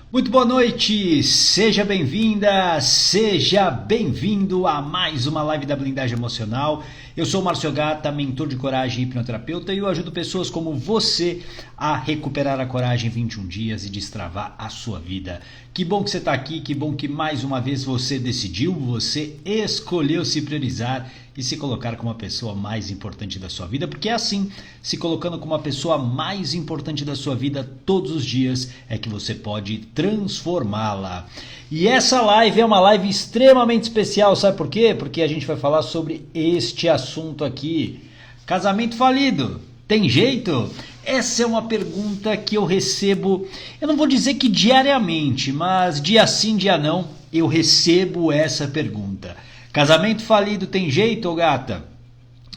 Muito boa noite, seja bem-vinda, seja bem-vindo a mais uma live da Blindagem Emocional. Eu sou o Márcio Gata, mentor de coragem e hipnoterapeuta, e eu ajudo pessoas como você a recuperar a coragem em 21 dias e destravar a sua vida. Que bom que você está aqui, que bom que mais uma vez você decidiu, você escolheu se priorizar e se colocar como a pessoa mais importante da sua vida, porque é assim, se colocando como a pessoa mais importante da sua vida todos os dias, é que você pode transformá-la. E essa live é uma live extremamente especial, sabe por quê? Porque a gente vai falar sobre este assunto aqui. Casamento falido, tem jeito? Essa é uma pergunta que eu recebo, eu não vou dizer que diariamente, mas dia sim, dia não, eu recebo essa pergunta. Casamento falido tem jeito, ô gata?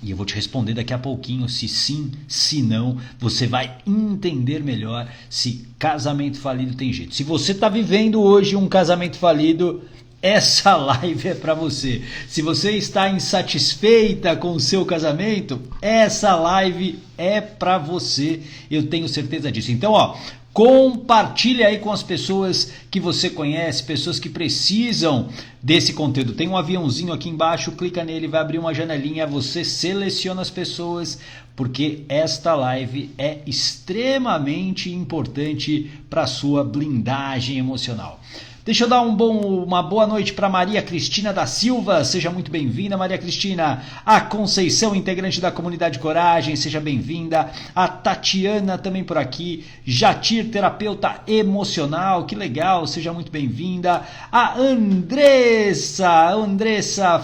E eu vou te responder daqui a pouquinho se sim, se não. Você vai entender melhor se casamento falido tem jeito. Se você está vivendo hoje um casamento falido, essa live é para você. Se você está insatisfeita com o seu casamento, essa live é para você. Eu tenho certeza disso. Então, compartilha aí com as pessoas que você conhece, pessoas que precisam desse conteúdo. Tem um aviãozinho aqui embaixo, clica nele, vai abrir uma janelinha, você seleciona as pessoas, porque esta live é extremamente importante para a sua blindagem emocional. Deixa eu dar uma boa noite para Maria Cristina da Silva, seja muito bem-vinda, Maria Cristina. A Conceição, integrante da comunidade Coragem, seja bem-vinda. A Tatiana também por aqui. Jatir, terapeuta emocional, que legal, seja muito bem-vinda. A Andressa,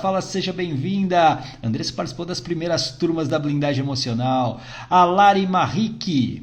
fala, seja bem-vinda. Andressa participou das primeiras turmas da blindagem emocional. A Lari Marrique,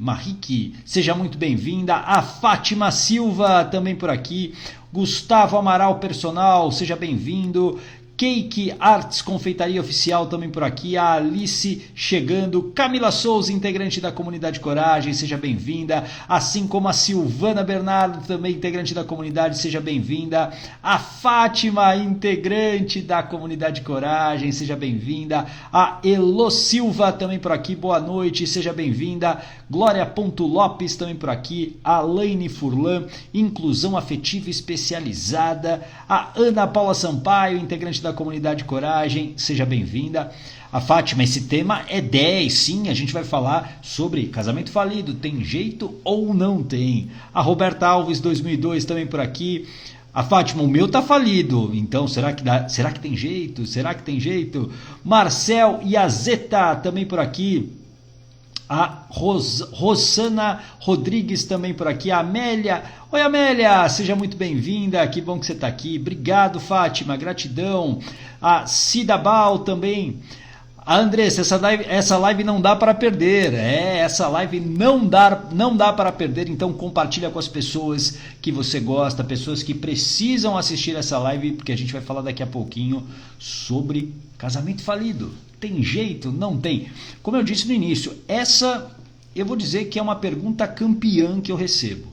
seja muito bem-vinda. A Fátima Silva também por aqui. Gustavo Amaral Personal, seja bem-vindo. Cake Arts Confeitaria Oficial também por aqui. A Alice chegando. Camila Souza, integrante da comunidade Coragem, seja bem-vinda. Assim como a Silvana Bernardo, também integrante da comunidade, seja bem-vinda. A Fátima, integrante da comunidade Coragem, seja bem-vinda. A Elo Silva também por aqui, boa noite, seja bem-vinda. Glória Lopes também por aqui. A Laine Furlan, inclusão afetiva especializada. A Ana Paula Sampaio, integrante da comunidade Coragem, seja bem-vinda. A Fátima, esse tema é 10, sim, a gente vai falar sobre casamento falido, tem jeito ou não tem? A Roberta Alves 2002 também por aqui. A Fátima, o meu tá falido, então será que tem jeito? Será que tem jeito? Marcel e a Zeta também por aqui. A Rosana Rodrigues também por aqui. A Amélia, oi Amélia, seja muito bem-vinda, que bom que você está aqui. Obrigado, Fátima, gratidão. A Cida Bal também. A Andressa, essa live não dá para perder. Essa live não dá para perder, então compartilha com as pessoas que você gosta, pessoas que precisam assistir essa live, porque a gente vai falar daqui a pouquinho sobre casamento falido. Tem jeito? Não tem. Como eu disse no início, essa eu vou dizer que é uma pergunta campeã que eu recebo.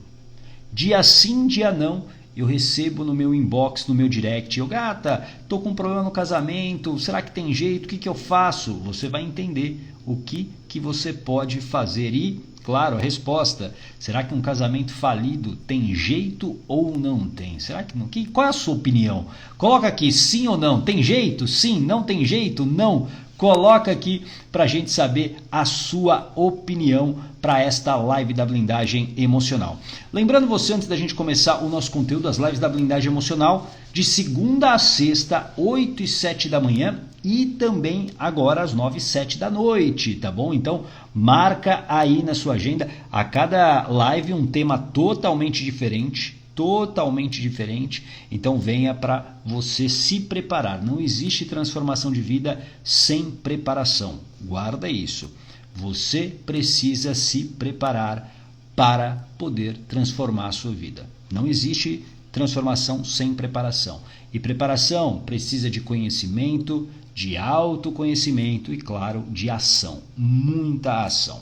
Dia sim, dia não, eu recebo no meu inbox, no meu direct. Eu, gata, tô com um problema no casamento, será que tem jeito? O que eu faço? Você vai entender o que você pode fazer. E, claro, a resposta, será que um casamento falido tem jeito ou não tem? Será que não? Qual é a sua opinião? Coloca aqui, sim ou não. Tem jeito? Sim. Não tem jeito? Não. Coloca aqui para a gente saber a sua opinião para esta live da blindagem emocional. Lembrando você, antes da gente começar o nosso conteúdo, as lives da blindagem emocional, de segunda a sexta, 8 e 7 da manhã e também agora às 9 e 7 da noite, tá bom? Então marca aí na sua agenda, a cada live um tema totalmente diferente, então venha para você se preparar. Não existe transformação de vida sem preparação, guarda isso. Você precisa se preparar para poder transformar a sua vida. Não existe transformação sem preparação. E preparação precisa de conhecimento, de autoconhecimento e, claro, de ação. Muita ação.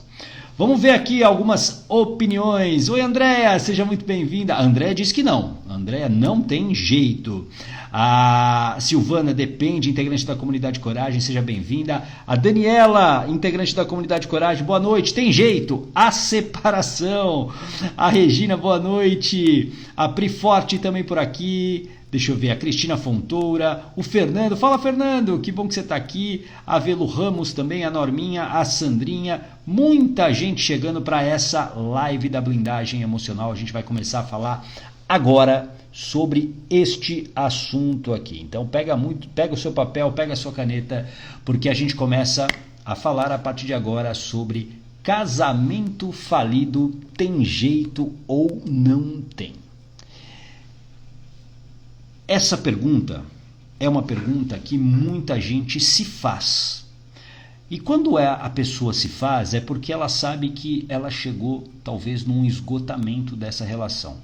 Vamos ver aqui algumas opiniões. Oi, Andréia, seja muito bem-vinda. A Andréia diz que não. A Andréia não tem jeito. A Silvana, depende, integrante da comunidade Coragem, seja bem-vinda. A Daniela, integrante da comunidade Coragem, boa noite. Tem jeito. A separação. A Regina, boa noite. A Pri Forte também por aqui. Deixa eu ver, a Cristina Fontoura, o Fernando, fala Fernando, que bom que você está aqui, a Velo Ramos também, a Norminha, a Sandrinha, muita gente chegando para essa live da blindagem emocional. A gente vai começar a falar agora sobre este assunto aqui. Então pega o seu papel, pega a sua caneta, porque a gente começa a falar a partir de agora sobre casamento falido, tem jeito ou não tem? Essa pergunta é uma pergunta que muita gente se faz. E quando a pessoa se faz, é porque ela sabe que ela chegou talvez num esgotamento dessa relação.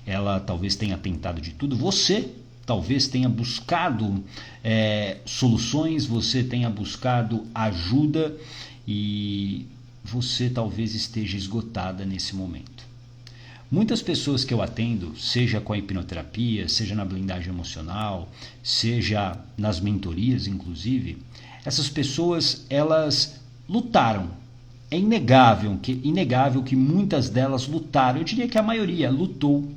Ela talvez tenha tentado de tudo. Você talvez tenha buscado soluções, você tenha buscado ajuda e você talvez esteja esgotada nesse momento. Muitas pessoas que eu atendo, seja com a hipnoterapia, seja na blindagem emocional, seja nas mentorias inclusive, essas pessoas elas lutaram. É inegável que muitas delas lutaram, eu diria que a maioria lutou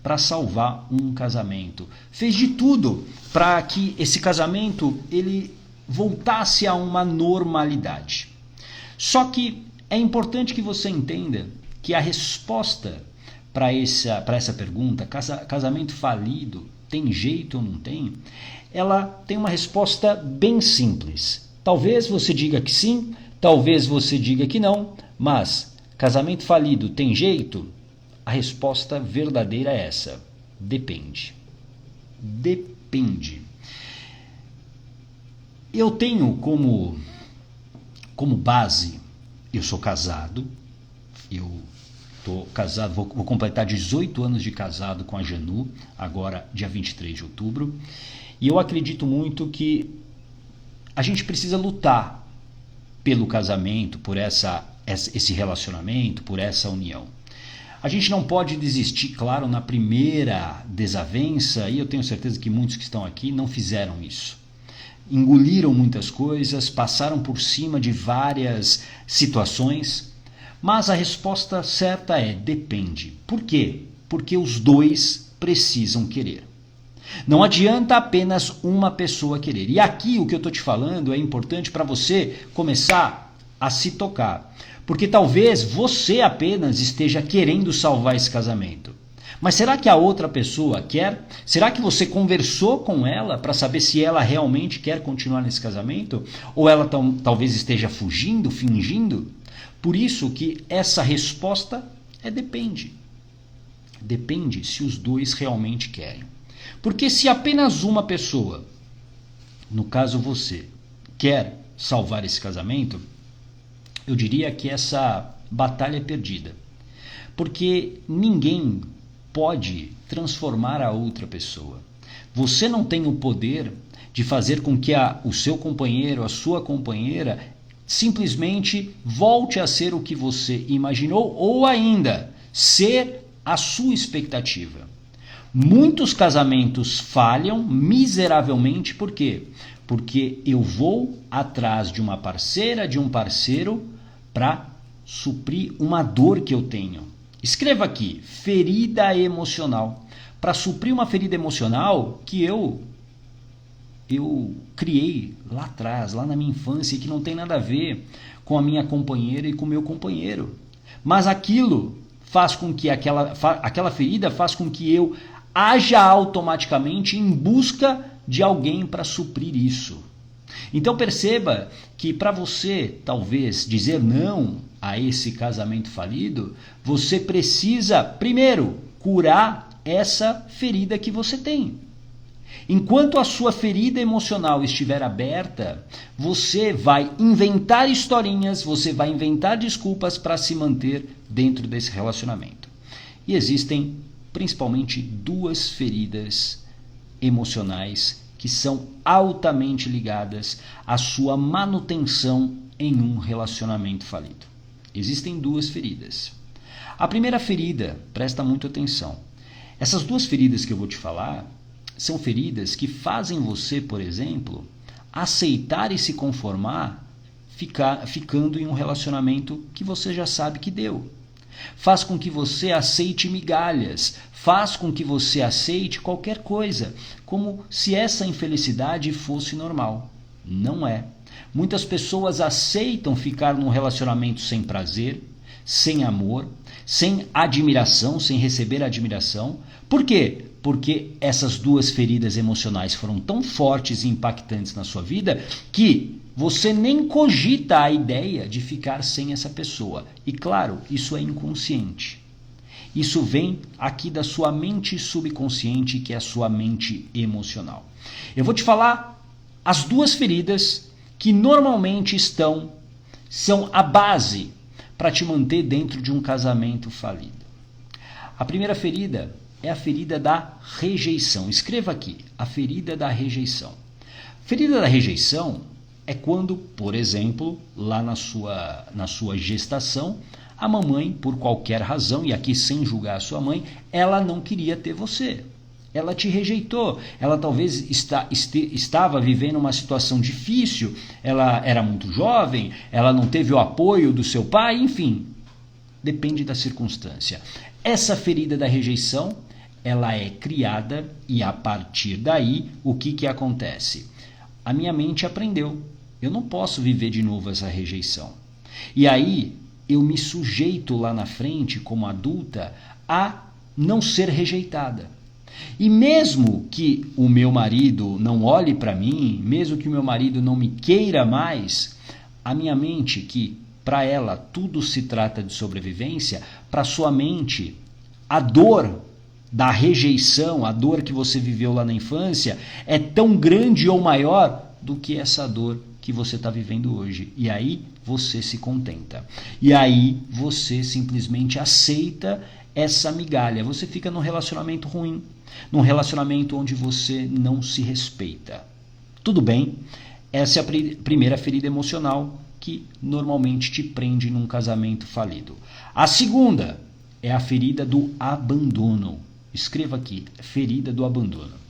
para salvar um casamento. Fez de tudo para que esse casamento ele voltasse a uma normalidade. Só que é importante que você entenda que a resposta para essa pergunta, casamento falido, tem jeito ou não tem? Ela tem uma resposta bem simples. Talvez você diga que sim, talvez você diga que não, mas casamento falido tem jeito? A resposta verdadeira é essa: depende. Depende. Eu tenho como base, eu sou casado, eu estou casado, vou completar 18 anos de casado com a Janu, agora dia 23 de outubro. E eu acredito muito que a gente precisa lutar pelo casamento, por esse relacionamento, por essa união. A gente não pode desistir, claro, na primeira desavença, e eu tenho certeza que muitos que estão aqui não fizeram isso. Engoliram muitas coisas, passaram por cima de várias situações. Mas a resposta certa é depende. Por quê? Porque os dois precisam querer. Não adianta apenas uma pessoa querer. E aqui o que eu estou te falando é importante para você começar a se tocar. Porque talvez você apenas esteja querendo salvar esse casamento. Mas será que a outra pessoa quer? Será que você conversou com ela para saber se ela realmente quer continuar nesse casamento? Ou ela talvez esteja fugindo, fingindo? Por isso que essa resposta é depende. Depende se os dois realmente querem. Porque se apenas uma pessoa, no caso você, quer salvar esse casamento, eu diria que essa batalha é perdida. Porque ninguém pode transformar a outra pessoa. Você não tem o poder de fazer com que o seu companheiro, a sua companheira, simplesmente volte a ser o que você imaginou ou ainda ser a sua expectativa. Muitos casamentos falham miseravelmente, por quê? Porque eu vou atrás de uma parceira, de um parceiro, para suprir uma dor que eu tenho. Escreva aqui, ferida emocional. Para suprir uma ferida emocional que eu criei lá atrás, lá na minha infância, e que não tem nada a ver com a minha companheira e com o meu companheiro. Mas aquilo faz com que aquela ferida faz com que eu haja automaticamente em busca de alguém para suprir isso. Então perceba que para você talvez dizer não a esse casamento falido, você precisa primeiro curar essa ferida que você tem. Enquanto a sua ferida emocional estiver aberta, você vai inventar historinhas, você vai inventar desculpas para se manter dentro desse relacionamento. E existem principalmente duas feridas emocionais que são altamente ligadas à sua manutenção em um relacionamento falido. Existem duas feridas. A primeira ferida, presta muita atenção. Essas duas feridas que eu vou te falar são feridas que fazem você, por exemplo, aceitar e se conformar ficando em um relacionamento que você já sabe que deu. Faz com que você aceite migalhas, faz com que você aceite qualquer coisa, como se essa infelicidade fosse normal. Não é. Muitas pessoas aceitam ficar num relacionamento sem prazer, sem amor, sem admiração, sem receber admiração. Por quê? Porque essas duas feridas emocionais foram tão fortes e impactantes na sua vida que você nem cogita a ideia de ficar sem essa pessoa. E claro, isso é inconsciente. Isso vem aqui da sua mente subconsciente, que é a sua mente emocional. Eu vou te falar as duas feridas que normalmente são a base para te manter dentro de um casamento falido. A primeira ferida é a ferida da rejeição. Escreva aqui, a ferida da rejeição. Ferida da rejeição é quando, por exemplo, lá na sua gestação, a mamãe, por qualquer razão, e aqui sem julgar a sua mãe, ela não queria ter você. Ela te rejeitou. Ela talvez estava vivendo uma situação difícil, ela era muito jovem, ela não teve o apoio do seu pai, enfim. Depende da circunstância. Essa ferida da rejeição, ela é criada e a partir daí, o que acontece? A minha mente aprendeu. Eu não posso viver de novo essa rejeição. E aí, eu me sujeito lá na frente, como adulta, a não ser rejeitada. E mesmo que o meu marido não olhe para mim, mesmo que o meu marido não me queira mais, a minha mente, que para ela tudo se trata de sobrevivência, para sua mente, a dor da rejeição, a dor que você viveu lá na infância, é tão grande ou maior do que essa dor que você está vivendo hoje. E aí você se contenta. E aí você simplesmente aceita essa migalha. Você fica num relacionamento ruim, num relacionamento onde você não se respeita. Tudo bem, essa é a primeira ferida emocional que normalmente te prende num casamento falido. A segunda é a ferida do abandono. Escreva aqui, ferida do abandono.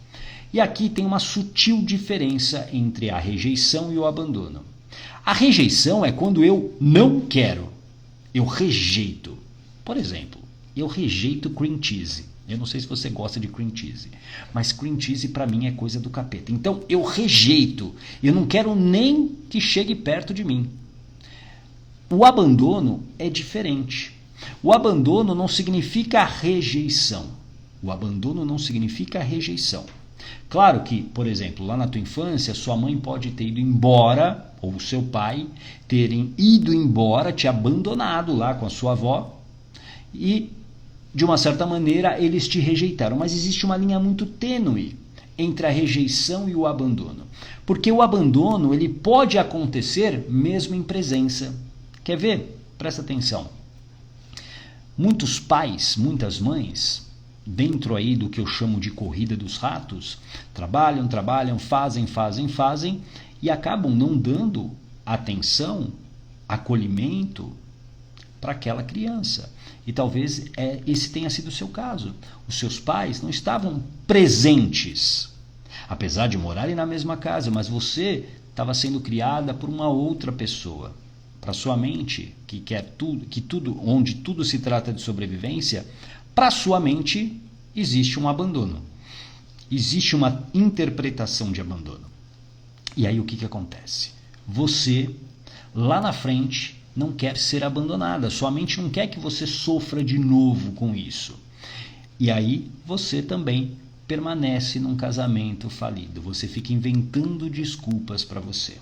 E aqui tem uma sutil diferença entre a rejeição e o abandono. A rejeição é quando eu não quero, eu rejeito. Por exemplo, eu rejeito cream cheese. Eu não sei se você gosta de cream cheese, mas cream cheese para mim é coisa do capeta. Então eu rejeito, eu não quero nem que chegue perto de mim. O abandono é diferente. O abandono não significa rejeição. O abandono não significa rejeição. Claro que, por exemplo, lá na tua infância, sua mãe pode ter ido embora, ou seu pai terem ido embora, te abandonado lá com a sua avó, e de uma certa maneira eles te rejeitaram. Mas existe uma linha muito tênue entre a rejeição e o abandono. Porque o abandono ele pode acontecer mesmo em presença. Quer ver? Presta atenção. Muitos pais, muitas mães, dentro aí do que eu chamo de corrida dos ratos, trabalham, fazem e acabam não dando atenção, acolhimento para aquela criança. E talvez esse tenha sido o seu caso. Os seus pais não estavam presentes, apesar de morarem na mesma casa, mas você estava sendo criada por uma outra pessoa. Para sua mente, que quer tudo, onde tudo se trata de sobrevivência, para sua mente existe um abandono. Existe uma interpretação de abandono. E aí o que acontece? Você, lá na frente, não quer ser abandonada. Sua mente não quer que você sofra de novo com isso. E aí você também permanece num casamento falido. Você fica inventando desculpas para você.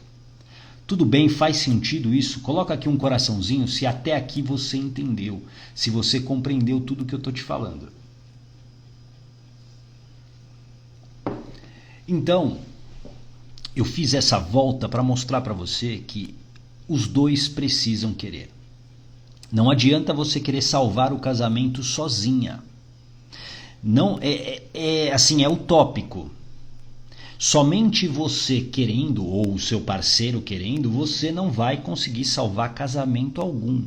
Tudo bem? Faz sentido isso? Coloca aqui um coraçãozinho se até aqui você entendeu, se você compreendeu tudo que eu estou te falando. Então, eu fiz essa volta para mostrar para você que os dois precisam querer. Não adianta você querer salvar o casamento sozinha. Não assim, é utópico. Somente você querendo, ou o seu parceiro querendo, você não vai conseguir salvar casamento algum.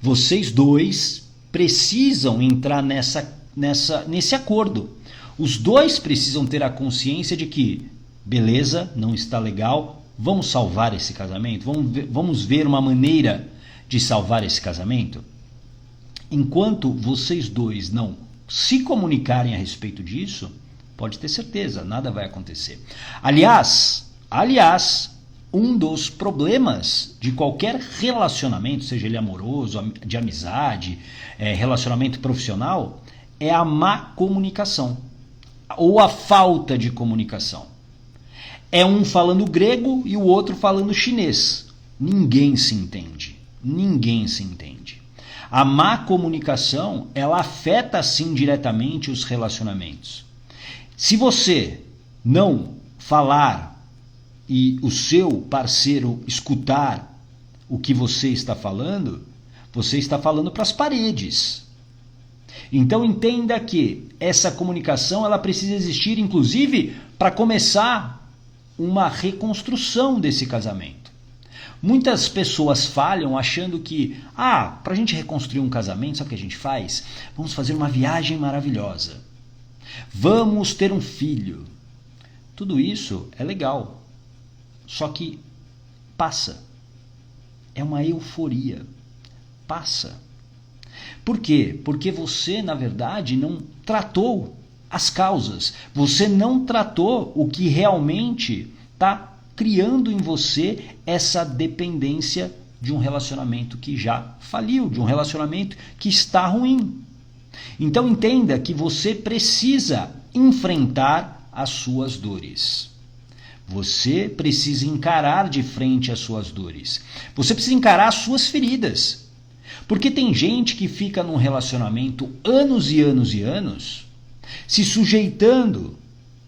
Vocês dois precisam entrar nesse acordo. Os dois precisam ter a consciência de que, beleza, não está legal, vamos salvar esse casamento? Vamos ver uma maneira de salvar esse casamento? Enquanto vocês dois não se comunicarem a respeito disso, pode ter certeza, nada vai acontecer. Aliás, um dos problemas de qualquer relacionamento, seja ele amoroso, de amizade, relacionamento profissional, é a má comunicação ou a falta de comunicação. É um falando grego e o outro falando chinês. Ninguém se entende. A má comunicação, ela afeta sim diretamente os relacionamentos. Se você não falar e o seu parceiro escutar o que você está falando para as paredes. Então entenda que essa comunicação ela precisa existir, inclusive, para começar uma reconstrução desse casamento. Muitas pessoas falham achando que, para a gente reconstruir um casamento, sabe o que a gente faz? Vamos fazer uma viagem maravilhosa. Vamos ter um filho. Tudo isso é legal. Só que passa. É uma euforia. Passa. Por quê? Porque você, na verdade, não tratou as causas. Você não tratou o que realmente está criando em você essa dependência de um relacionamento que já faliu, de um relacionamento que está ruim. Então entenda que você precisa enfrentar as suas dores. Você precisa encarar de frente as suas dores. Você precisa encarar as suas feridas. Porque tem gente que fica num relacionamento anos e anos e anos, se sujeitando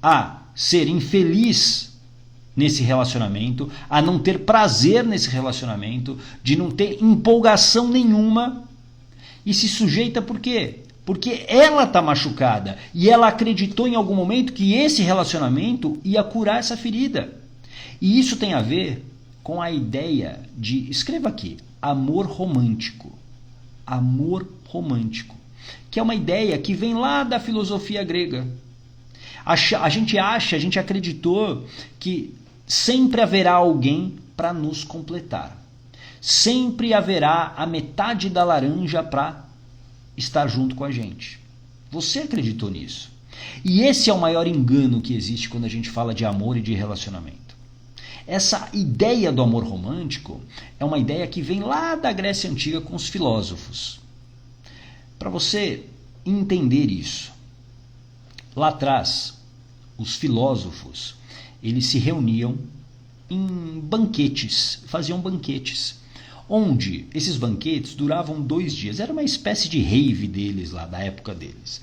a ser infeliz nesse relacionamento, a não ter prazer nesse relacionamento, de não ter empolgação nenhuma, e se sujeita por quê? Porque ela está machucada e ela acreditou em algum momento que esse relacionamento ia curar essa ferida. E isso tem a ver com a ideia de, escreva aqui, amor romântico. Amor romântico, que é uma ideia que vem lá da filosofia grega. A gente acreditou que sempre haverá alguém para nos completar. Sempre haverá a metade da laranja para estar junto com a gente. Você acreditou nisso. E esse é o maior engano que existe quando a gente fala de amor e de relacionamento. Essa ideia do amor romântico é uma ideia que vem lá da Grécia Antiga com os filósofos. Para você entender isso, lá atrás, os filósofos, eles se reuniam em banquetes, faziam banquetes, onde esses banquetes duravam 2 dias. Era uma espécie de rave deles lá, da época deles.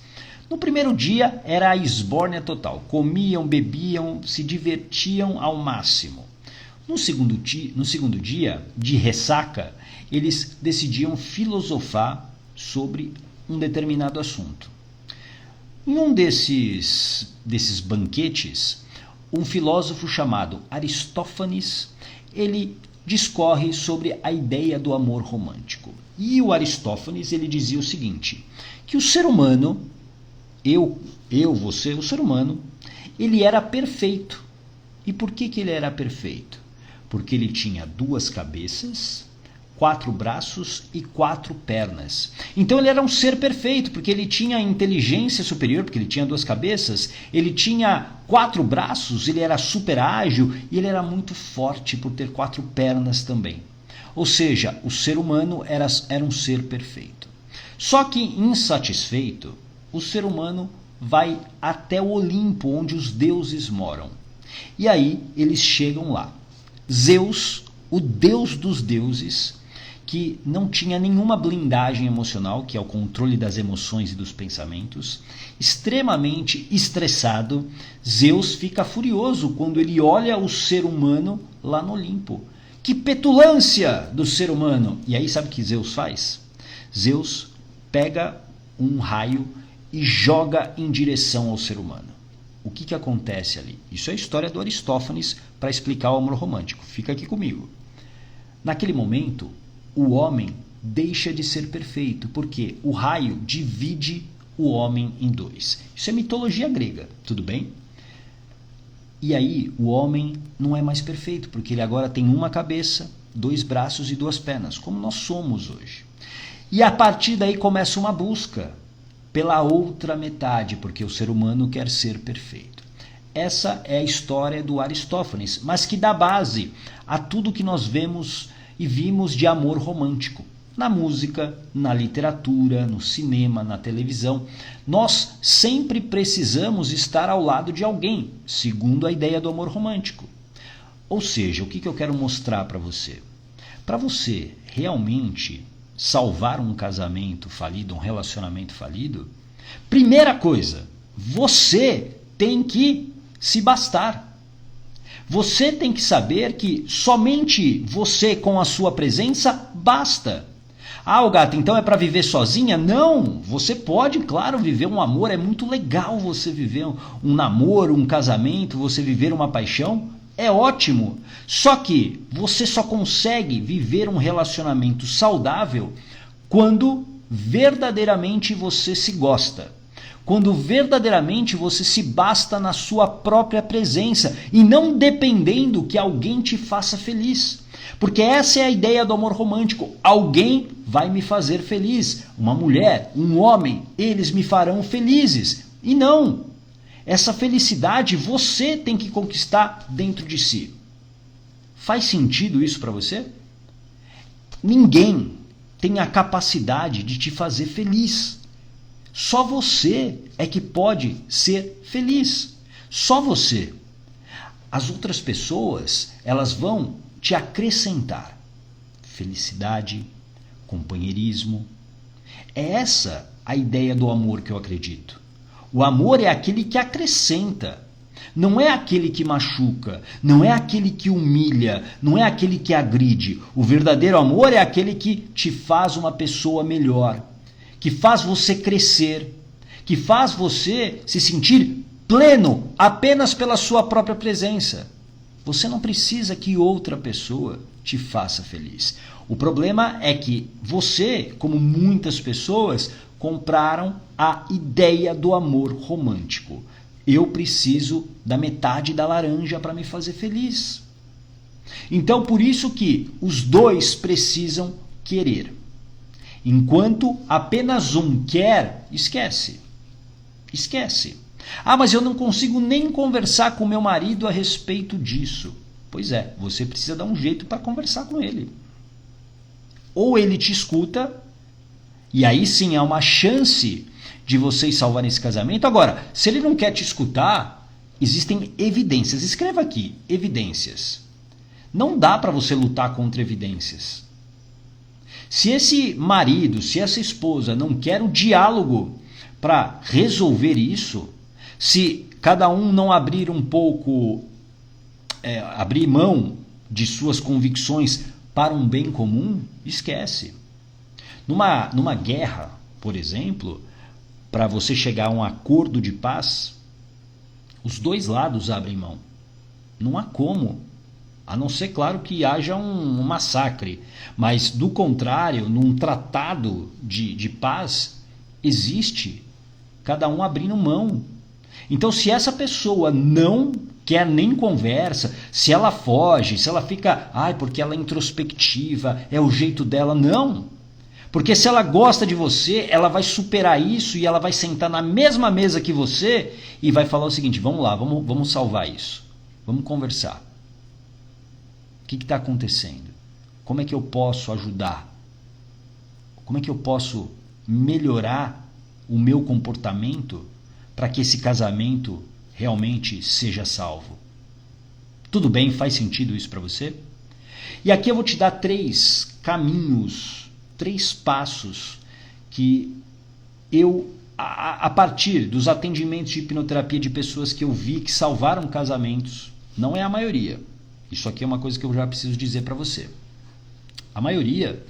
No primeiro dia era a esbórnia total, comiam, bebiam, se divertiam ao máximo. No segundo dia, de ressaca, eles decidiam filosofar sobre um determinado assunto. Em um desses banquetes, um filósofo chamado Aristófanes, ele discorre sobre a ideia do amor romântico. E o Aristófanes, ele dizia o seguinte, que o ser humano, você, o ser humano, ele era perfeito. E por que ele era perfeito? Porque ele tinha 2 cabeças, 4 braços e 4 pernas. Então ele era um ser perfeito, porque ele tinha inteligência superior, porque ele tinha 2 cabeças, ele tinha 4 braços, ele era super ágil e ele era muito forte por ter 4 pernas também. Ou seja, o ser humano era um ser perfeito. Só que insatisfeito, o ser humano vai até o Olimpo, onde os deuses moram. E aí eles chegam lá. Zeus, o deus dos deuses, que não tinha nenhuma blindagem emocional, que é o controle das emoções e dos pensamentos, extremamente estressado, Zeus fica furioso quando ele olha o ser humano lá no Olimpo. Que petulância do ser humano! E aí sabe o que Zeus faz? Zeus pega um raio e joga em direção ao ser humano. O que acontece ali? Isso é a história do Aristófanes para explicar o amor romântico. Fica aqui comigo. Naquele momento, o homem deixa de ser perfeito, porque o raio divide o homem em dois. Isso é mitologia grega, tudo bem? E aí o homem não é mais perfeito, porque ele agora tem uma cabeça, 2 braços e 2 pernas, como nós somos hoje. E a partir daí começa uma busca pela outra metade, porque o ser humano quer ser perfeito. Essa é a história do Aristófanes, mas que dá base a tudo que nós vemos e vimos de amor romântico. Na música, na literatura, no cinema, na televisão. Nós sempre precisamos estar ao lado de alguém, segundo a ideia do amor romântico. Ou seja, o que eu quero mostrar para você? Para você realmente salvar um casamento falido, um relacionamento falido, primeira coisa, você tem que se bastar. Você tem que saber que somente você com a sua presença basta. Ah, Gata, então é para viver sozinha? Não, você pode, claro, viver um amor, é muito legal você viver um namoro, um casamento, você viver uma paixão, é ótimo. Só que você só consegue viver um relacionamento saudável quando verdadeiramente você se gosta. Quando verdadeiramente você se basta na sua própria presença e não dependendo que alguém te faça feliz. Porque essa é a ideia do amor romântico. Alguém vai me fazer feliz. Uma mulher, um homem, eles me farão felizes. E não. Essa felicidade você tem que conquistar dentro de si. Faz sentido isso para você? Ninguém tem a capacidade de te fazer feliz. Só você é que pode ser feliz. Só você. As outras pessoas, elas vão te acrescentar felicidade, companheirismo. É essa a ideia do amor que eu acredito. O amor é aquele que acrescenta. Não é aquele que machuca, não é aquele que humilha, não é aquele que agride. O verdadeiro amor é aquele que te faz uma pessoa melhor, que faz você crescer, que faz você se sentir pleno apenas pela sua própria presença. Você não precisa que outra pessoa te faça feliz. O problema é que você, como muitas pessoas, compraram a ideia do amor romântico. Eu preciso da metade da laranja para me fazer feliz. Então, por isso que os dois precisam querer. Enquanto apenas um quer, esquece. Esquece. Ah, mas eu não consigo nem conversar com meu marido a respeito disso. Pois é, você precisa dar um jeito para conversar com ele. Ou ele te escuta, e aí sim há uma chance de vocês salvarem esse casamento. Agora, se ele não quer te escutar, existem evidências. Escreva aqui, evidências. Não dá para você lutar contra evidências. Se esse marido, se essa esposa não quer o diálogo para resolver isso, se cada um não abrir um pouco, abrir mão de suas convicções para um bem comum, esquece. Numa guerra, por exemplo, para você chegar a um acordo de paz, os dois lados abrem mão. Não há como. A não ser, claro, que haja um massacre. Mas, do contrário, num tratado de paz, existe cada um abrindo mão. Então, se essa pessoa não quer nem conversa, se ela foge, se ela fica, porque ela é introspectiva, é o jeito dela, não. Porque se ela gosta de você, ela vai superar isso e ela vai sentar na mesma mesa que você e vai falar o seguinte, vamos lá, vamos salvar isso. Vamos conversar. O que está acontecendo? Como é que eu posso ajudar? Como é que eu posso melhorar o meu comportamento para que esse casamento realmente seja salvo? Tudo bem? Faz sentido isso para você? E aqui eu vou te dar 3 caminhos, 3 passos que eu, a partir dos atendimentos de hipnoterapia de pessoas que eu vi que salvaram casamentos, não é a maioria. Isso aqui é uma coisa que eu já preciso dizer para você. A maioria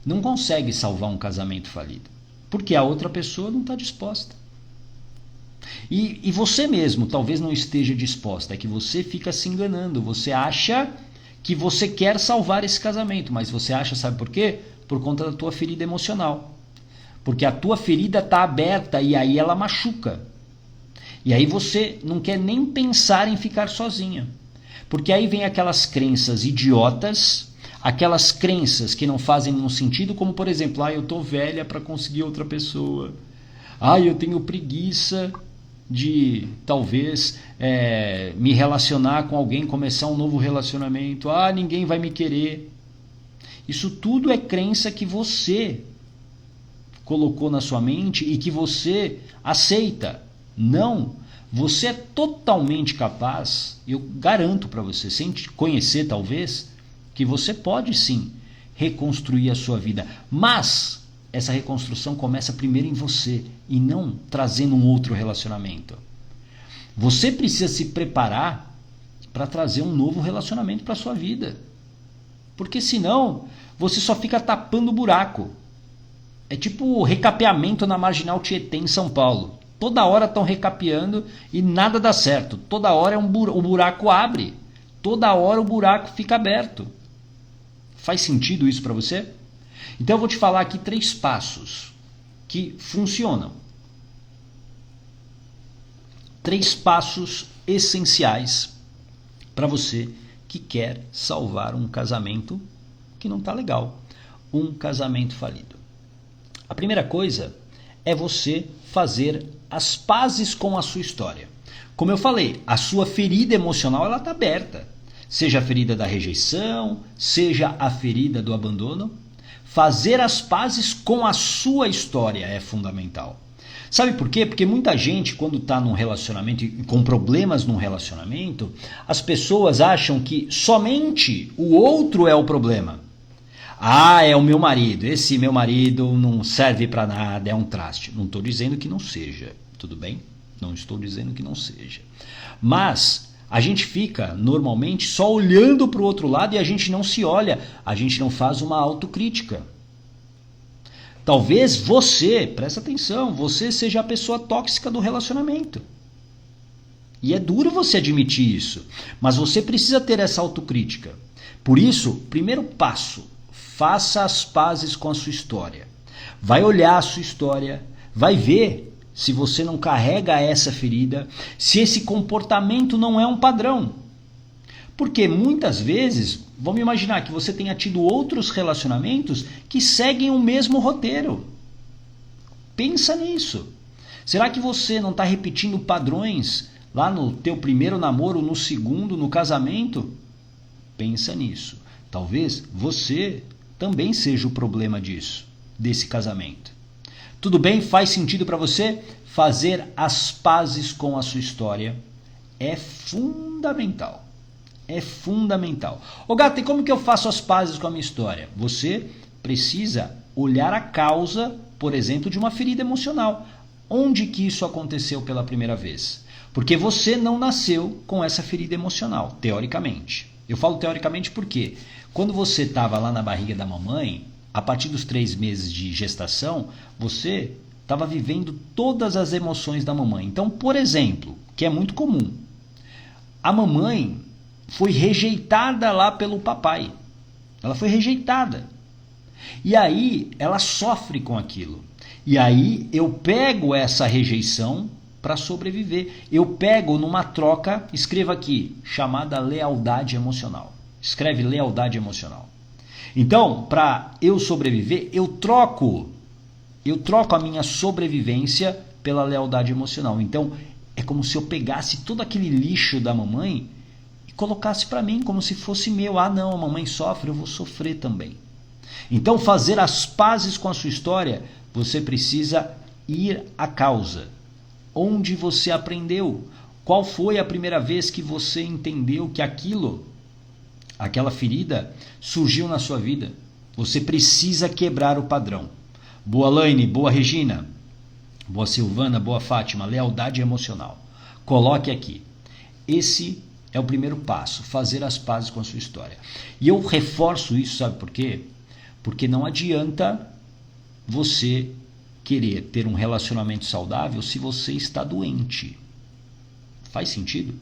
não consegue salvar um casamento falido, porque a outra pessoa não está disposta. E você mesmo talvez não esteja disposta, é que você fica se enganando, você acha que você quer salvar esse casamento, mas você acha, sabe por quê? por conta da tua ferida emocional. Porque a tua ferida está aberta e aí ela machuca. E aí você não quer nem pensar em ficar sozinha. Porque aí vem aquelas crenças idiotas, aquelas crenças que não fazem nenhum sentido, como por exemplo, eu tô velha para conseguir outra pessoa. Eu tenho preguiça de talvez me relacionar com alguém, começar um novo relacionamento. Ninguém vai me querer. Isso tudo é crença que você colocou na sua mente e que você aceita. Não, você é totalmente capaz, eu garanto para você, sem te conhecer talvez, que você pode sim reconstruir a sua vida. Mas essa reconstrução começa primeiro em você e não trazendo um outro relacionamento. Você precisa se preparar para trazer um novo relacionamento para a sua vida. Porque senão você só fica tapando buraco. É tipo o recapeamento na Marginal Tietê em São Paulo. Toda hora estão recapeando e nada dá certo. Toda hora o buraco abre. Toda hora o buraco fica aberto. Faz sentido isso para você? Então eu vou te falar aqui 3 passos que funcionam. 3 passos essenciais para você que quer salvar um casamento que não está legal. Um casamento falido. A primeira coisa é você fazer as pazes com a sua história. Como eu falei, a sua ferida emocional ela está aberta. Seja a ferida da rejeição, seja a ferida do abandono. Fazer as pazes com a sua história é fundamental. Sabe por quê? Porque muita gente, quando está num relacionamento e com problemas num relacionamento, as pessoas acham que somente o outro é o problema. É o meu marido, esse meu marido não serve para nada, é um traste. Não estou dizendo que não seja, tudo bem? Não estou dizendo que não seja. Mas a gente fica normalmente só olhando para o outro lado e a gente não se olha, a gente não faz uma autocrítica. Talvez você, presta atenção, você seja a pessoa tóxica do relacionamento. E é duro você admitir isso, mas você precisa ter essa autocrítica. Por isso, primeiro passo, faça as pazes com a sua história. Vai olhar a sua história, vai ver se você não carrega essa ferida, se esse comportamento não é um padrão. Porque muitas vezes, vamos imaginar que você tenha tido outros relacionamentos que seguem o mesmo roteiro. Pensa nisso. Será que você não está repetindo padrões lá no teu primeiro namoro, no segundo, no casamento? Pensa nisso. Talvez você também seja o problema disso, desse casamento. Tudo bem? Faz sentido para você? Fazer as pazes com a sua história é fundamental. É fundamental. Gata, e como que eu faço as pazes com a minha história? Você precisa olhar a causa, por exemplo, de uma ferida emocional. Onde que isso aconteceu pela primeira vez? Porque você não nasceu com essa ferida emocional, teoricamente. Eu falo teoricamente porque quando você estava lá na barriga da mamãe, a partir dos 3 meses de gestação, você estava vivendo todas as emoções da mamãe. Então, por exemplo, que é muito comum, a mamãe foi rejeitada lá pelo papai. Ela foi rejeitada. E aí ela sofre com aquilo. E aí eu pego essa rejeição para sobreviver. Eu pego numa troca, escreva aqui, chamada lealdade emocional. Escreve lealdade emocional. Então, para eu sobreviver, eu troco a minha sobrevivência pela lealdade emocional. Então, é como se eu pegasse todo aquele lixo da mamãe e colocasse para mim como se fosse meu. Não, a mamãe sofre, eu vou sofrer também. Então, fazer as pazes com a sua história, você precisa ir à causa. Onde você aprendeu? Qual foi a primeira vez que você entendeu que aquela ferida surgiu na sua vida? Você precisa quebrar o padrão. Boa Laine, boa Regina, boa Silvana, boa Fátima, lealdade emocional. Coloque aqui. Esse é o primeiro passo, fazer as pazes com a sua história. E eu reforço isso, sabe por quê? Porque não adianta você querer ter um relacionamento saudável se você está doente. Faz sentido?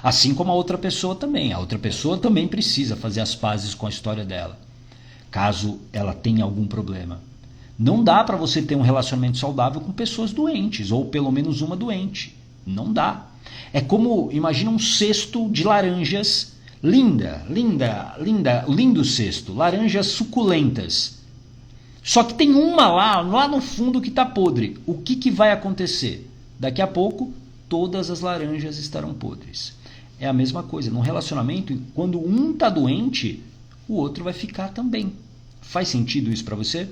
Assim como a outra pessoa também. A outra pessoa também precisa fazer as pazes com a história dela. caso ela tenha algum problema. Não dá para você ter um relacionamento saudável com pessoas doentes, ou pelo menos uma doente. Não dá. É como, imagina um cesto de laranjas, lindo cesto, laranjas suculentas. Só que tem uma lá no fundo que está podre. O que vai acontecer? Daqui a pouco, todas as laranjas estarão podres. É a mesma coisa. Num relacionamento, quando um está doente, o outro vai ficar também. Faz sentido isso para você?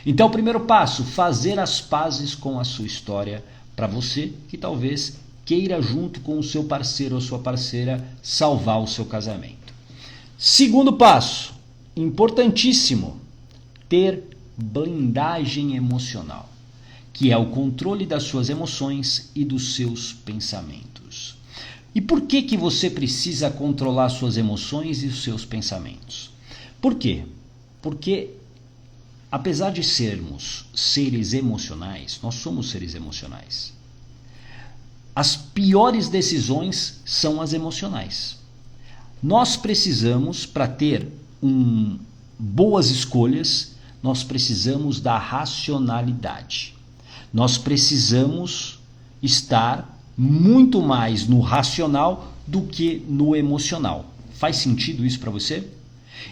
Então, o primeiro passo, fazer as pazes com a sua história, para você que talvez queira, junto com o seu parceiro ou sua parceira, salvar o seu casamento. Segundo passo, importantíssimo, ter blindagem emocional, que é o controle das suas emoções e dos seus pensamentos. E por que você precisa controlar suas emoções e os seus pensamentos? Por quê? Porque, apesar de sermos seres emocionais, nós somos seres emocionais. As piores decisões são as emocionais. Nós precisamos, para ter boas escolhas, nós precisamos da racionalidade. Nós precisamos estar muito mais no racional do que no emocional. Faz sentido isso para você?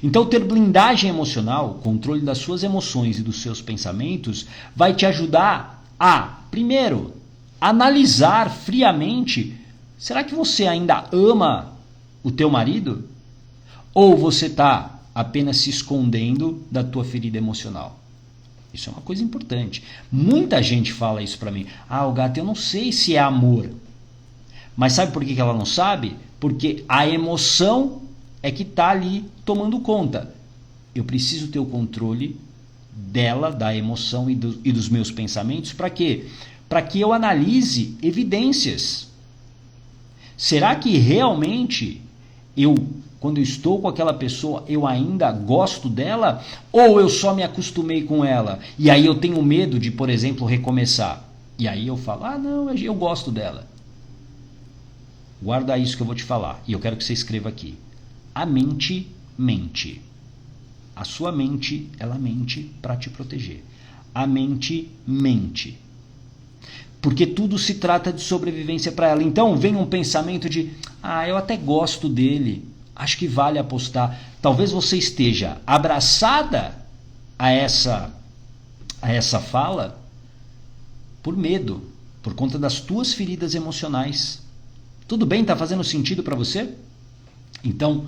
Então, ter blindagem emocional, controle das suas emoções e dos seus pensamentos, vai te ajudar a, primeiro, analisar friamente, será que você ainda ama o teu marido? Ou você está apenas se escondendo da tua ferida emocional? Isso é uma coisa importante. Muita gente fala isso para mim. Gato, eu não sei se é amor. Mas sabe por que ela não sabe? Porque a emoção é que está ali tomando conta. Eu preciso ter o controle dela, da emoção e dos meus pensamentos. Para quê? Para que eu analise evidências. Será que realmente quando eu estou com aquela pessoa, eu ainda gosto dela? Ou eu só me acostumei com ela? E aí eu tenho medo de, por exemplo, recomeçar. E aí eu falo, não, eu gosto dela. Guarda isso que eu vou te falar. E eu quero que você escreva aqui. A mente mente. A sua mente, ela mente para te proteger. A mente mente. Porque tudo se trata de sobrevivência para ela. Então vem um pensamento de, eu até gosto dele, acho que vale apostar. Talvez você esteja abraçada a essa fala por medo, por conta das tuas feridas emocionais. Tudo bem? Está fazendo sentido para você? Então,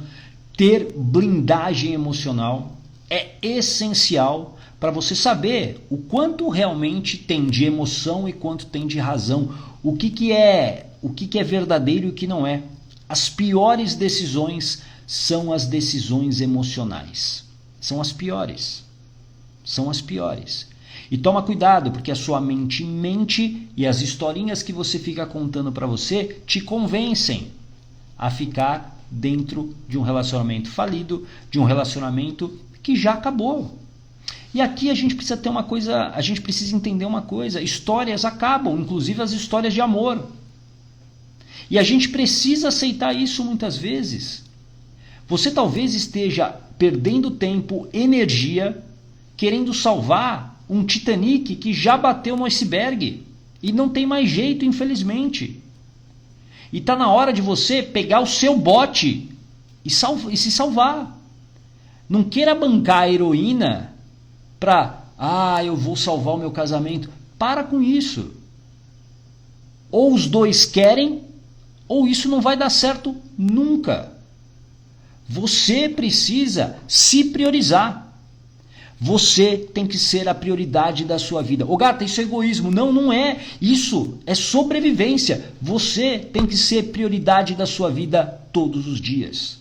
ter blindagem emocional é essencial para você saber o quanto realmente tem de emoção e quanto tem de razão. O que é verdadeiro e o que não é. As piores decisões são as decisões emocionais. São as piores. São as piores. E toma cuidado, porque a sua mente mente e as historinhas que você fica contando para você te convencem a ficar dentro de um relacionamento falido, de um relacionamento que já acabou. E aqui a gente precisa ter uma coisa, a gente precisa entender uma coisa, histórias acabam, inclusive as histórias de amor. E a gente precisa aceitar isso muitas vezes. Você talvez esteja perdendo tempo, energia, querendo salvar um Titanic que já bateu no iceberg e não tem mais jeito, infelizmente. E está na hora de você pegar o seu bote e se salvar. Não queira bancar a heroína para, eu vou salvar o meu casamento. Para com isso. Ou os dois querem, ou isso não vai dar certo nunca. Você precisa se priorizar. Você tem que ser a prioridade da sua vida. Gata, isso é egoísmo. Não, não é. Isso é sobrevivência. Você tem que ser prioridade da sua vida todos os dias.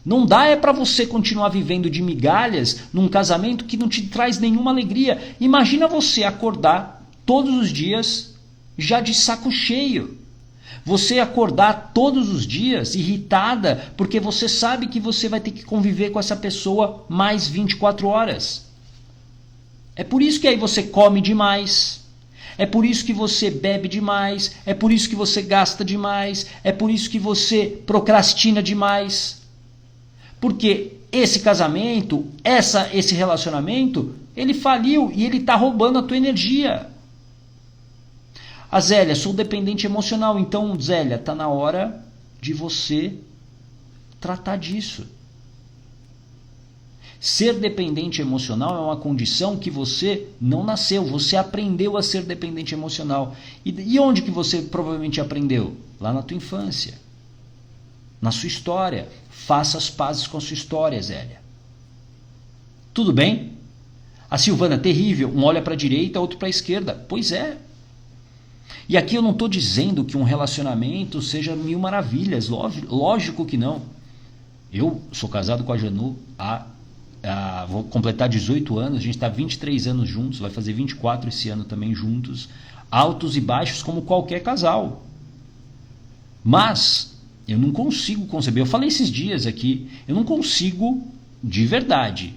Não dá para você continuar vivendo de migalhas num casamento que não te traz nenhuma alegria. Imagina você acordar todos os dias já de saco cheio. Você acordar todos os dias irritada porque você sabe que você vai ter que conviver com essa pessoa mais 24 horas. É por isso que aí você come demais. É por isso que você bebe demais. É por isso que você gasta demais. É por isso que você procrastina demais. Porque esse casamento, esse relacionamento, ele faliu e ele está roubando a tua energia. A Zélia, sou dependente emocional. Então, Zélia, está na hora de você tratar disso. Ser dependente emocional é uma condição que você não nasceu, você aprendeu a ser dependente emocional. E onde que você provavelmente aprendeu? Lá na tua infância, na sua história. Faça as pazes com a sua história, Zélia. Tudo bem? A Silvana, terrível, um olha para a direita, outro para a esquerda. Pois é. E aqui eu não estou dizendo que um relacionamento seja mil maravilhas, lógico que não. Eu sou casado com a Janu vou completar 18 anos, a gente está 23 anos juntos, vai fazer 24 esse ano também juntos, altos e baixos como qualquer casal. Mas eu não consigo conceber, eu falei esses dias aqui, eu não consigo de verdade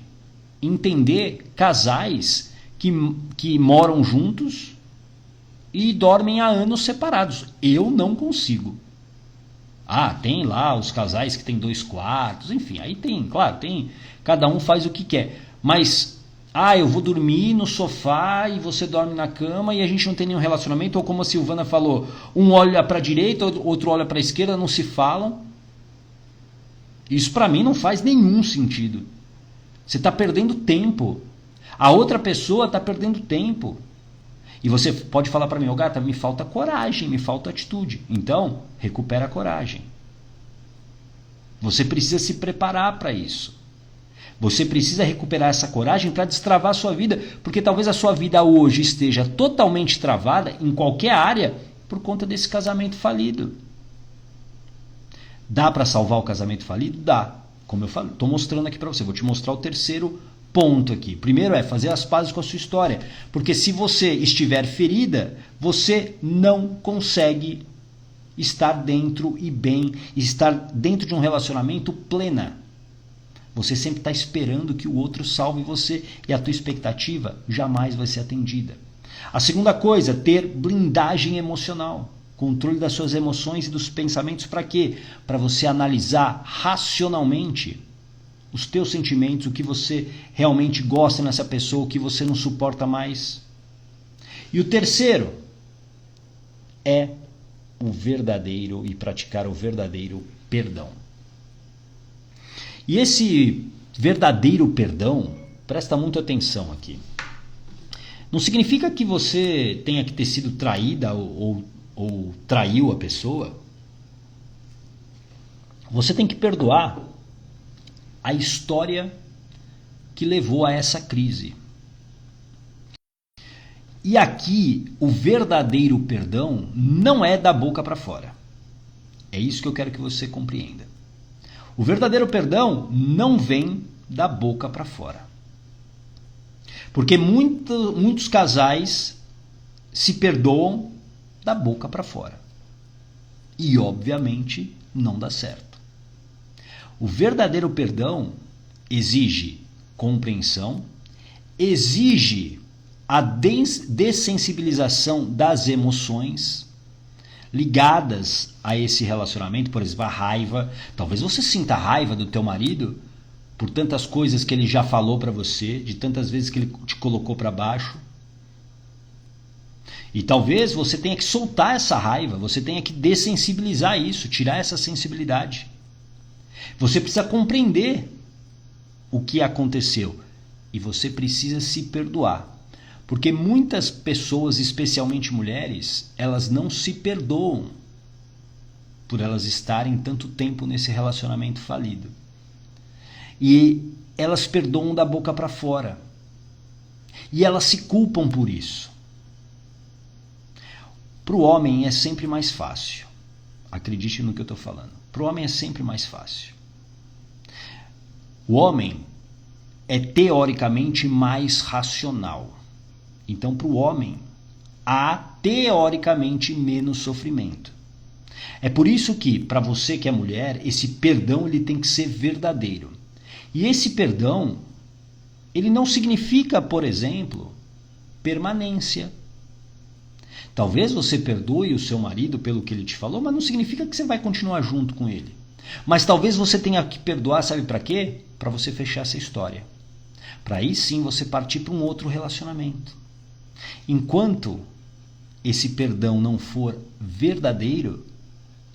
entender casais que moram juntos e dormem há anos separados. Eu não consigo. Tem lá os casais que tem 2 quartos, enfim, aí tem, claro, cada um faz o que quer. Mas, eu vou dormir no sofá e você dorme na cama e a gente não tem nenhum relacionamento, ou como a Silvana falou, um olha para a direita, outro olha para a esquerda, não se falam. Isso para mim não faz nenhum sentido. Você está perdendo tempo. A outra pessoa está perdendo tempo. E você pode falar para mim, Gata, me falta coragem, me falta atitude. Então, recupera a coragem. Você precisa se preparar para isso. Você precisa recuperar essa coragem para destravar a sua vida, porque talvez a sua vida hoje esteja totalmente travada em qualquer área por conta desse casamento falido. Dá para salvar o casamento falido? Dá. Como eu falei, estou mostrando aqui para você, vou te mostrar o terceiro ponto aqui. Primeiro é fazer as pazes com a sua história, porque se você estiver ferida, você não consegue estar dentro e bem, estar dentro de um relacionamento plena. Você sempre está esperando que o outro salve você e a tua expectativa jamais vai ser atendida. A segunda coisa, ter blindagem emocional. Controle das suas emoções e dos pensamentos para quê? Para você analisar racionalmente os teus sentimentos, o que você realmente gosta nessa pessoa, o que você não suporta mais. E o terceiro é o verdadeiro e praticar o verdadeiro perdão. E esse verdadeiro perdão, presta muita atenção aqui. Não significa que você tenha que ter sido traída ou traiu a pessoa. Você tem que perdoar a história que levou a essa crise. E aqui, o verdadeiro perdão não é da boca para fora. É isso que eu quero que você compreenda. O verdadeiro perdão não vem da boca para fora. Porque muitos casais se perdoam da boca para fora. E, obviamente, não dá certo. O verdadeiro perdão exige compreensão, exige a dessensibilização das emoções ligadas a esse relacionamento, por exemplo, a raiva. Talvez você sinta raiva do teu marido por tantas coisas que ele já falou para você, de tantas vezes que ele te colocou para baixo. E talvez você tenha que soltar essa raiva, você tenha que dessensibilizar isso, tirar essa sensibilidade. Você precisa compreender o que aconteceu e você precisa se perdoar. Porque muitas pessoas, especialmente mulheres, elas não se perdoam por elas estarem tanto tempo nesse relacionamento falido. E elas perdoam da boca para fora. E elas se culpam por isso. Para o homem é sempre mais fácil. Acredite no que eu estou falando. Para o homem é sempre mais fácil. O homem é teoricamente mais racional. Então, para o homem, há teoricamente menos sofrimento. É por isso que, para você que é mulher, esse perdão ele tem que ser verdadeiro. E esse perdão, ele não significa, por exemplo, permanência. Talvez você perdoe o seu marido pelo que ele te falou, mas não significa que você vai continuar junto com ele. Mas talvez você tenha que perdoar, sabe para quê? Para você fechar essa história. Para aí sim você partir para um outro relacionamento. Enquanto esse perdão não for verdadeiro,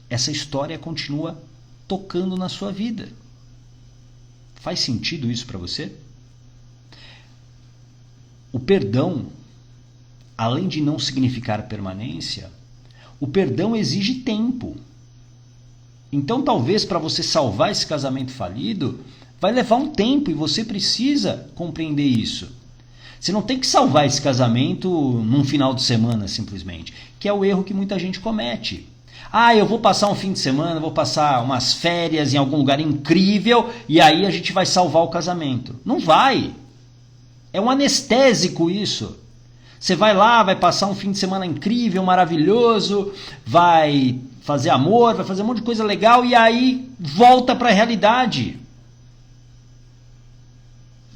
essa história continua tocando na sua vida. Faz sentido isso para você? O perdão, além de não significar permanência, o perdão exige tempo. Então, talvez para você salvar esse casamento falido, vai levar um tempo e você precisa compreender isso. Você não tem que salvar esse casamento num final de semana, simplesmente, que é o erro que muita gente comete. Eu vou passar um fim de semana, vou passar umas férias em algum lugar incrível e aí a gente vai salvar o casamento. Não vai. É um anestésico isso. Você vai lá, vai passar um fim de semana incrível, maravilhoso, vai fazer amor, vai fazer um monte de coisa legal e aí volta para a realidade.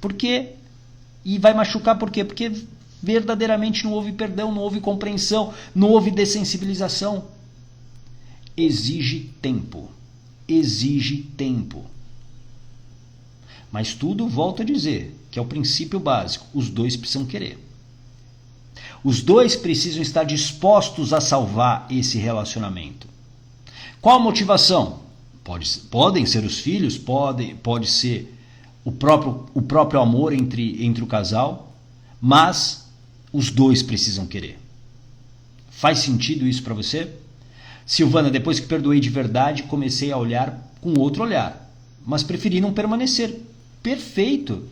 Por quê? E vai machucar por quê? Porque verdadeiramente não houve perdão, não houve compreensão, não houve dessensibilização. Exige tempo. Exige tempo. Mas tudo, volto a dizer, que é o princípio básico. Os dois precisam querer. Os dois precisam estar dispostos a salvar esse relacionamento. Qual a motivação? Podem ser os filhos, pode ser o próprio amor entre o casal, mas os dois precisam querer. Faz sentido isso para você? Silvana, depois que perdoei de verdade, comecei a olhar com outro olhar, mas preferi não permanecer. Perfeito!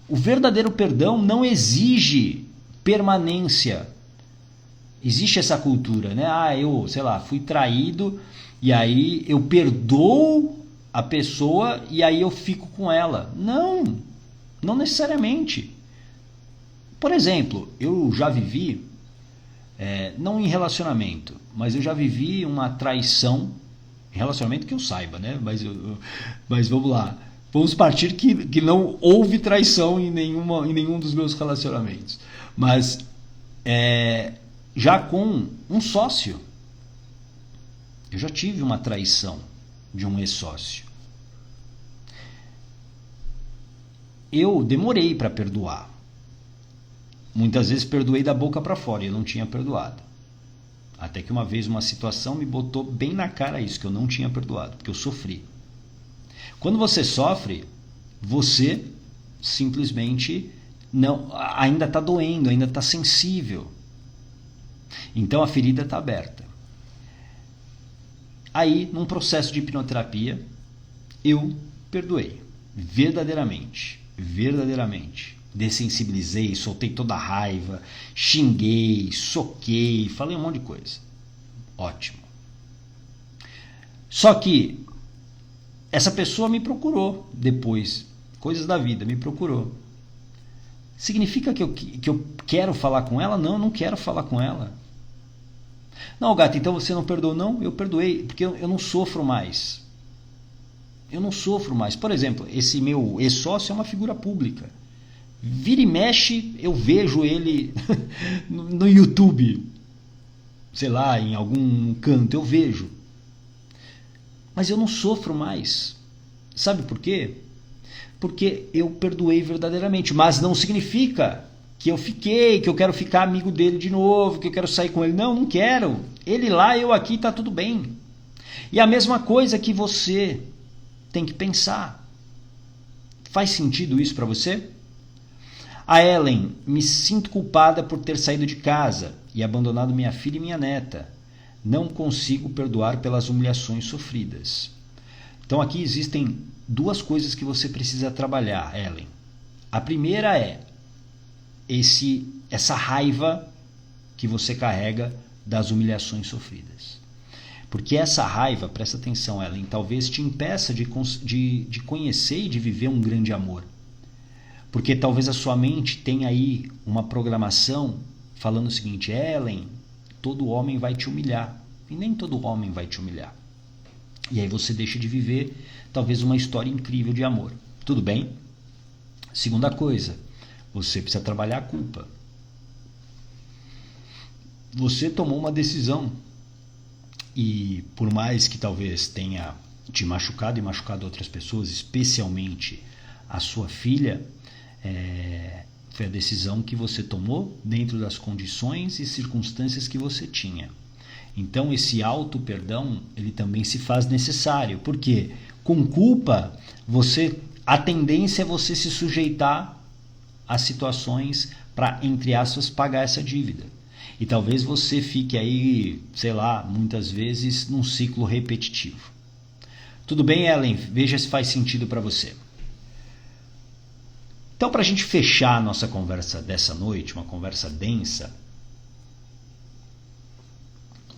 O verdadeiro perdão não exige permanência. Existe essa cultura, né? Eu, fui traído e aí eu perdoo a pessoa e aí eu fico com ela. Não necessariamente. Por exemplo, eu já vivi, não em relacionamento, mas eu já vivi uma traição, em relacionamento que eu saiba, né? Mas vamos lá. Vamos partir que não houve traição em nenhum dos meus relacionamentos. Mas já com um sócio. Eu já tive uma traição de um ex-sócio. Eu demorei para perdoar. Muitas vezes perdoei da boca para fora e eu não tinha perdoado. Até que uma vez uma situação me botou bem na cara isso, que eu não tinha perdoado, porque eu sofri. Quando você sofre, você simplesmente ainda está doendo, ainda está sensível. Então a ferida está aberta. Aí, num processo de hipnoterapia, eu perdoei. Verdadeiramente. Dessensibilizei, soltei toda a raiva, xinguei, soquei, falei um monte de coisa. Ótimo. Só que essa pessoa me procurou depois, coisas da vida, me procurou. Significa que eu quero falar com ela? Não, eu não quero falar com ela. Não, gato, então você não perdoou? Não, eu perdoei, porque eu não sofro mais. Eu não sofro mais. Por exemplo, esse meu ex-sócio é uma figura pública. Vira e mexe, eu vejo ele no YouTube. Sei lá, em algum canto, eu vejo. Mas eu não sofro mais. Sabe por quê? Porque eu perdoei verdadeiramente. Mas não significa que eu quero ficar amigo dele de novo, que eu quero sair com ele. Não quero. Ele lá, eu aqui, tá tudo bem. E a mesma coisa que você tem que pensar. Faz sentido isso para você? A Ellen, me sinto culpada por ter saído de casa e abandonado minha filha e minha neta. Não consigo perdoar pelas humilhações sofridas. Então aqui existem duas coisas que você precisa trabalhar, Ellen. A primeira é essa raiva que você carrega das humilhações sofridas. Porque essa raiva, presta atenção, Ellen, talvez te impeça de conhecer e de viver um grande amor. Porque talvez a sua mente tenha aí uma programação falando o seguinte: Ellen, todo homem vai te humilhar. E nem todo homem vai te humilhar. E aí você deixa de viver talvez uma história incrível de amor. Tudo bem? Segunda coisa, você precisa trabalhar a culpa. Você tomou uma decisão e por mais que talvez tenha te machucado e machucado outras pessoas, especialmente a sua filha, foi a decisão que você tomou dentro das condições e circunstâncias que você tinha. Então esse auto-perdão, ele também se faz necessário, porque com culpa, a tendência é você se sujeitar a situações para, entre aspas, pagar essa dívida. E talvez você fique aí, sei lá, muitas vezes num ciclo repetitivo. Tudo bem, Ellen? Veja se faz sentido para você. Então, para a gente fechar a nossa conversa dessa noite, uma conversa densa,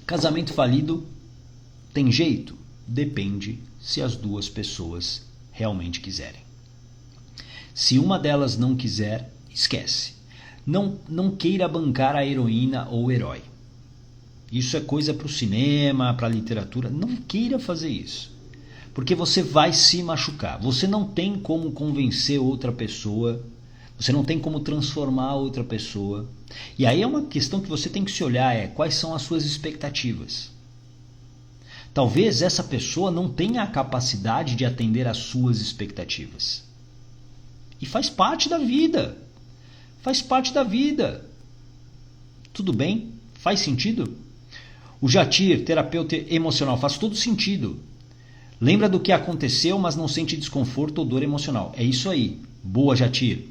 casamento falido tem jeito? Depende se as duas pessoas realmente quiserem. Se uma delas não quiser, esquece. Não queira bancar a heroína ou o herói. Isso é coisa para o cinema, para a literatura. Não queira fazer isso. Porque você vai se machucar. Você não tem como convencer outra pessoa. Você não tem como transformar outra pessoa. E aí é uma questão que você tem que se olhar, quais são as suas expectativas. Talvez essa pessoa não tenha a capacidade de atender às suas expectativas. E faz parte da vida. Faz parte da vida. Tudo bem? Faz sentido? O Jatir, terapeuta emocional, faz todo sentido. Lembra do que aconteceu, mas não sente desconforto ou dor emocional. É isso aí. Boa, Jatir.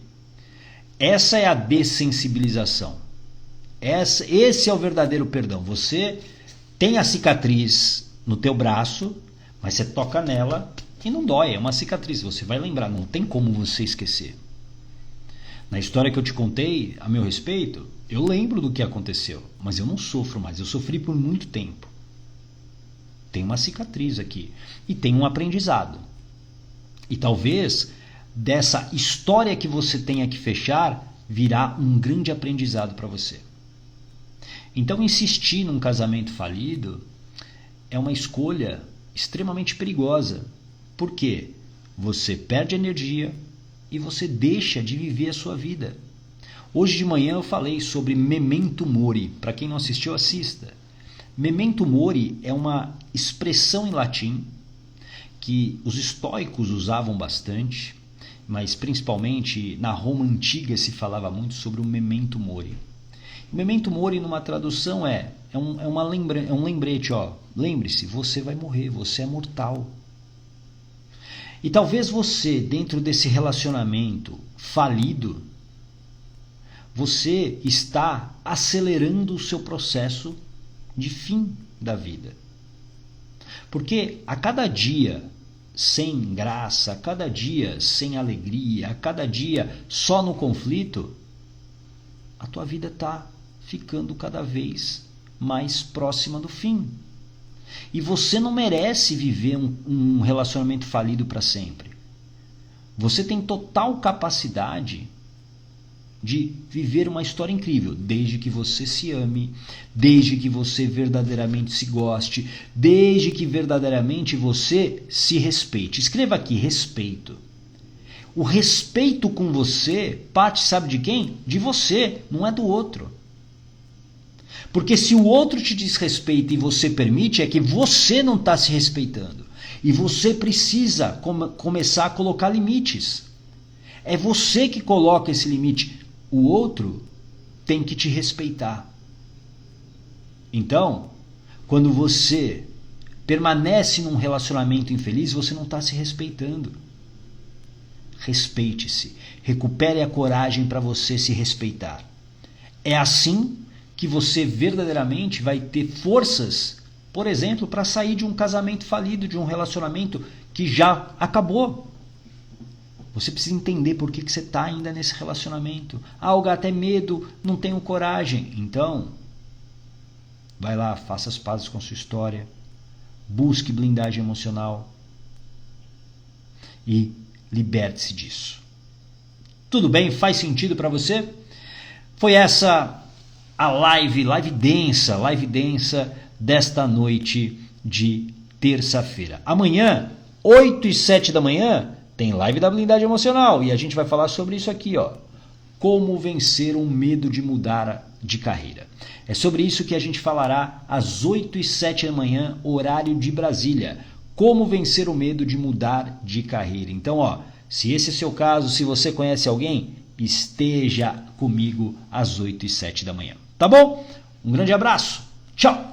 Essa é a dessensibilização. Esse é o verdadeiro perdão. Você tem a cicatriz no teu braço, mas você toca nela e não dói. É uma cicatriz. Você vai lembrar. Não tem como você esquecer. Na história que eu te contei, a meu respeito, eu lembro do que aconteceu. Mas eu não sofro mais. Eu sofri por muito tempo. Tem uma cicatriz aqui. E tem um aprendizado. E talvez dessa história que você tenha que fechar, virá um grande aprendizado para você. Então insistir num casamento falido é uma escolha extremamente perigosa. Por quê? Você perde energia e você deixa de viver a sua vida. Hoje de manhã eu falei sobre Memento Mori. Para quem não assistiu, assista. Memento Mori é uma expressão em latim que os estoicos usavam bastante, mas principalmente na Roma antiga se falava muito sobre o Memento Mori. O Memento Mori, numa tradução, é um lembrete. Lembre-se, você vai morrer, você é mortal. E talvez você, dentro desse relacionamento falido, você está acelerando o seu processo de fim da vida. Porque a cada dia sem graça, a cada dia sem alegria, a cada dia só no conflito, a tua vida está ficando cada vez mais próxima do fim. E você não merece viver um relacionamento falido para sempre. Você tem total capacidade de viver uma história incrível, desde que você se ame, desde que você verdadeiramente se goste, desde que verdadeiramente você se respeite. Escreva aqui, respeito. O respeito com você parte, sabe de quem? De você, não é do outro. Porque se o outro te desrespeita e você permite, é que você não está se respeitando. E você precisa começar a colocar limites. É você que coloca esse limite. O outro tem que te respeitar. Então, quando você permanece num relacionamento infeliz, você não está se respeitando. Respeite-se. Recupere a coragem para você se respeitar. É assim que você verdadeiramente vai ter forças, por exemplo, para sair de um casamento falido, de um relacionamento que já acabou. Você precisa entender por que você está ainda nesse relacionamento. Eu até medo, não tenho coragem. Então, vai lá, faça as pazes com a sua história. Busque blindagem emocional. E liberte-se disso. Tudo bem? Faz sentido para você? Foi essa a live densa desta noite de terça-feira. Amanhã, 8 e 7 da manhã, tem live da blindagem emocional e a gente vai falar sobre isso aqui, como vencer o medo de mudar de carreira. É sobre isso que a gente falará às 8 e 7 da manhã, horário de Brasília. Como vencer o medo de mudar de carreira. Então, ó, se esse é o seu caso, se você conhece alguém, esteja comigo às 8 e 7 da manhã. Tá bom? Um grande abraço. Tchau!